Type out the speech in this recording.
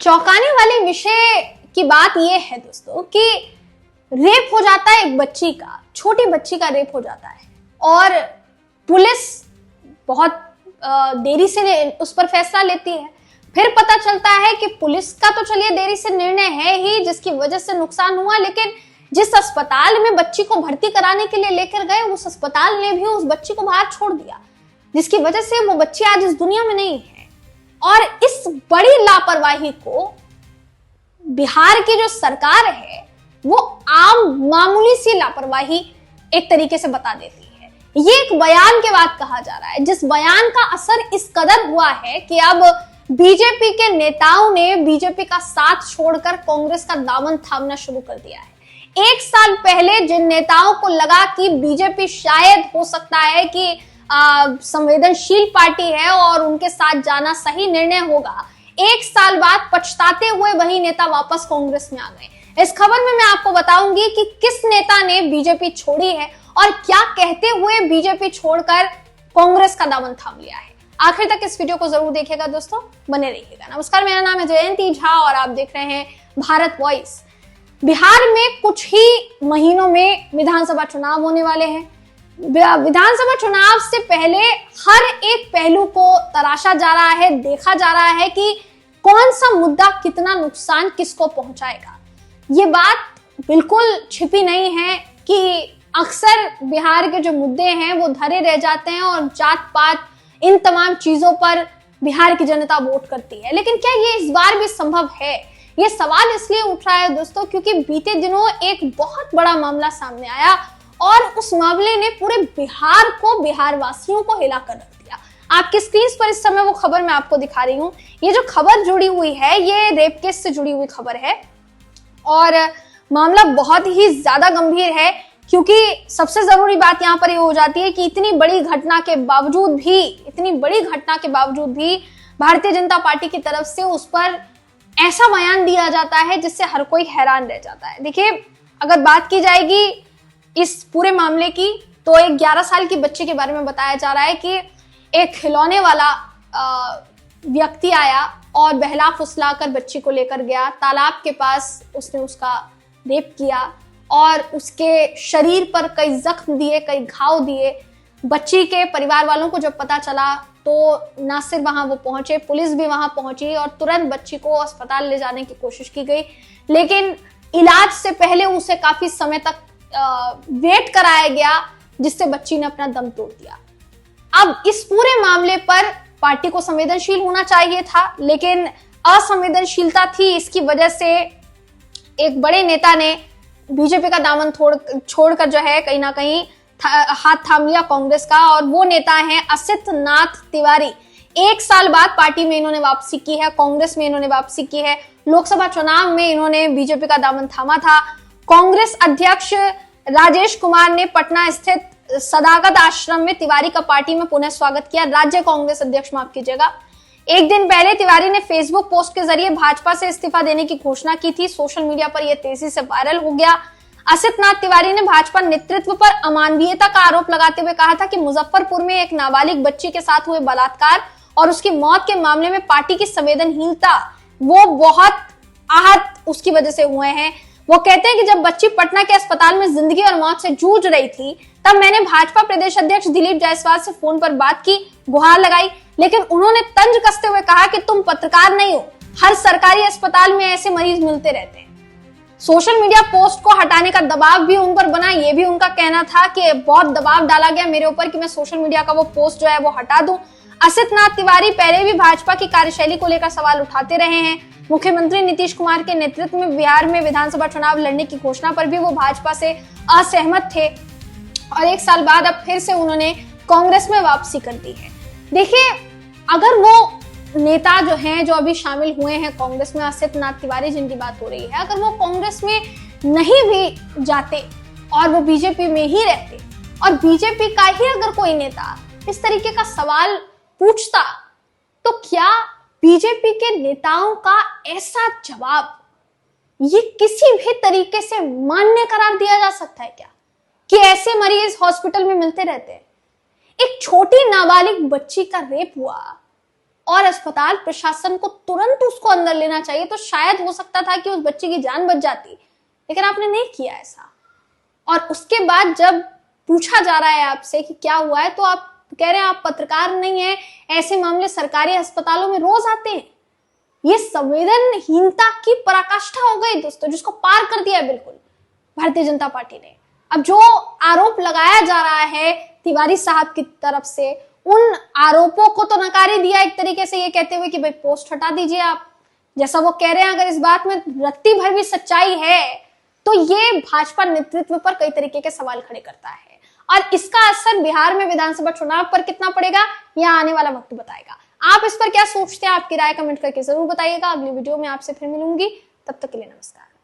चौंकाने वाले विषय की बात यह है दोस्तों कि रेप हो जाता है एक बच्ची का, छोटी बच्ची का रेप हो जाता है और पुलिस बहुत देरी से उस पर फैसला लेती है। फिर पता चलता है कि पुलिस का तो चलिए देरी से निर्णय है ही जिसकी वजह से नुकसान हुआ, लेकिन जिस अस्पताल में बच्ची को भर्ती कराने के लिए लेकर गए उस अस्पताल ने भी उस बच्ची को बाहर छोड़ दिया, जिसकी वजह से वो बच्ची आज इस दुनिया में नहीं है। और इस बड़ी लापरवाही को बिहार की जो सरकार है वो आम मामूली सी लापरवाही एक तरीके से बता देती है। ये एक बयान के बाद कहा जा रहा है, जिस बयान का असर इस कदर हुआ है कि अब बीजेपी के नेताओं ने बीजेपी का साथ छोड़कर कांग्रेस का दामन थामना शुरू कर दिया है। एक साल पहले जिन नेताओं को लगा कि बीजेपी शायद हो सकता है कि संवेदनशील पार्टी है और उनके साथ जाना सही निर्णय होगा, एक साल बाद पछताते हुए वही नेता वापस कांग्रेस में आ गए। इस खबर में मैं आपको बताऊंगी कि किस नेता ने बीजेपी छोड़ी है और क्या कहते हुए बीजेपी छोड़कर कांग्रेस का दामन थाम लिया है। आखिर तक इस वीडियो को जरूर देखिएगा दोस्तों, बने रहिएगा। नमस्कार, मेरा नाम है जयंती झा और आप देख रहे हैं भारत वॉइस। बिहार में कुछ ही महीनों में विधानसभा चुनाव होने वाले हैं। विधानसभा चुनाव से पहले हर एक पहलू को तराशा जा रहा है, देखा जा रहा है कि कौन सा मुद्दा कितना नुकसान किसको पहुंचाएगा। ये बात बिल्कुल छिपी नहीं है कि अक्सर बिहार के जो मुद्दे हैं वो धरे रह जाते हैं और जात पात इन तमाम चीजों पर बिहार की जनता वोट करती है। लेकिन क्या ये इस बार भी संभव है? ये सवाल इसलिए उठ रहा है दोस्तों क्योंकि बीते दिनों एक बहुत बड़ा मामला सामने आया और उस मामले ने पूरे बिहार को, बिहार वासियों को हिला कर रख दिया। आपकी स्क्रीन पर इस समय वो खबर मैं आपको दिखा रही हूँ। ये जो खबर जुड़ी हुई है ये रेप केस से जुड़ी हुई खबर है और मामला बहुत ही ज्यादा गंभीर है, क्योंकि सबसे जरूरी बात यहाँ पर ये हो जाती है कि इतनी बड़ी घटना के बावजूद भी भारतीय जनता पार्टी की तरफ से उस पर ऐसा बयान दिया जाता है जिससे हर कोई हैरान रह जाता है। देखिए, अगर बात की जाएगी इस पूरे मामले की तो एक 11 साल की बच्ची के बारे में बताया जा रहा है कि एक खिलौने वाला व्यक्ति आया और बहला फुसला कर बच्ची को लेकर गया तालाब के पास, उसने उसका रेप किया और उसके शरीर पर कई जख्म दिए, कई घाव दिए। बच्ची के परिवार वालों को जब पता चला तो ना सिर्फ वहां वो पहुंचे, पुलिस भी वहां पहुंची और तुरंत बच्ची को अस्पताल ले जाने की कोशिश की गई, लेकिन इलाज से पहले उसे काफी समय तक वेट कराया गया, जिससे बच्ची ने अपना दम तोड़ दिया। अब इस पूरे मामले पर पार्टी को संवेदनशील होना चाहिए था, लेकिन असंवेदनशीलता थी। इसकी वजह से एक बड़े नेता ने बीजेपी का दामन छोड़कर जो है कहीं ना कहीं हाथ थाम लिया कांग्रेस का, और वो नेता हैं असित नाथ तिवारी। एक साल बाद पार्टी में इन्होंने वापसी की है, कांग्रेस में इन्होंने वापसी की है। लोकसभा चुनाव में इन्होंने बीजेपी का दामन थामा था। कांग्रेस अध्यक्ष राजेश कुमार ने पटना स्थित सदाकत आश्रम में तिवारी का पार्टी में पुनः स्वागत किया। राज्य कांग्रेस अध्यक्ष, माफ कीजिएगा। एक दिन पहले तिवारी ने फेसबुक पोस्ट के जरिए भाजपा से इस्तीफा देने की घोषणा की थी। सोशल मीडिया पर यह तेजी से वायरल हो गया। असित नाथ तिवारी ने भाजपा नेतृत्व पर अमानवीयता का आरोप लगाते हुए कहा था कि मुजफ्फरपुर में एक नाबालिग बच्ची के साथ हुए बलात्कार और उसकी मौत के मामले में पार्टी की संवेदनहीनता वो बहुत आहत उसकी वजह से हुए हैं। वो कहते हैं कि जब बच्ची पटना के अस्पताल में जिंदगी और मौत से जूझ रही थी तब मैंने भाजपा प्रदेश अध्यक्ष दिलीप जायसवाल से फोन पर बात की, गुहार लगाई, लेकिन उन्होंने तंज कसते हुए कहा कि तुम पत्रकार नहीं हो, हर सरकारी अस्पताल में ऐसे मरीज मिलते रहते हैं। सोशल मीडिया पोस्ट को हटाने का दबाव भी उन पर बना। ये भी उनका कहना था कि बहुत दबाव डाला गया मेरे ऊपर कि मैं सोशल मीडिया का वो पोस्ट जो है वो हटा दूं। असित नाथ तिवारी पहले भी भाजपा की कार्यशैली को लेकर सवाल उठाते रहे हैं। मुख्यमंत्री नीतीश कुमार के नेतृत्व में बिहार में विधानसभा चुनाव लड़ने की घोषणा पर भी वो भाजपा से असहमत थे और एक साल बाद अब फिर से उन्होंने कांग्रेस में वापसी कर दी है। देखिए, अगर वो नेता जो हैं जो अभी शामिल हुए हैं कांग्रेस में, असित नाथ तिवारी जिनकी बात हो रही है, अगर वो कांग्रेस में नहीं भी जाते और वो बीजेपी में ही रहते और बीजेपी का ही अगर कोई नेता इस तरीके का सवाल पूछता तो क्या बीजेपी के नेताओं का ऐसा जवाब ये किसी भी तरीके से मान्य करार दिया जा सकता है क्या कि ऐसे मरीज हॉस्पिटल में मिलते रहते हैं? एक छोटी नाबालिग बच्ची का रेप हुआ और अस्पताल प्रशासन को तुरंत उसको अंदर लेना चाहिए, तो शायद हो सकता था कि उस बच्चे की जान बच जाती, लेकिन आपने नहीं किया ऐसा। और उसके बाद जब पूछा जा रहा है आपसे कि क्या हुआ है, तो आप कह रहे हैं आप पत्रकार नहीं है, ऐसे मामले सरकारी अस्पतालों में रोज आते हैं। ये संवेदनहीनता की पराकाष्ठा हो गई दोस्तों, जिसको पार कर दिया है बिल्कुल भारतीय जनता पार्टी ने। अब जो आरोप लगाया जा रहा है तिवारी साहब की तरफ से, उन आरोपों को तो नकारे दिया एक तरीके से, ये कहते हुए कि भाई पोस्ट हटा दीजिए आप, जैसा वो कह रहे हैं। अगर इस बात में रत्ती भर भी सच्चाई है तो ये भाजपा नेतृत्व पर कई तरीके के सवाल खड़े करता है, और इसका असर बिहार में विधानसभा चुनाव पर कितना पड़ेगा यह आने वाला वक्त बताएगा। आप इस पर क्या सोचते हैं, आपकी राय कमेंट करके जरूर बताइएगा। अगली वीडियो में आपसे फिर मिलूंगी, तब तक के लिए नमस्कार।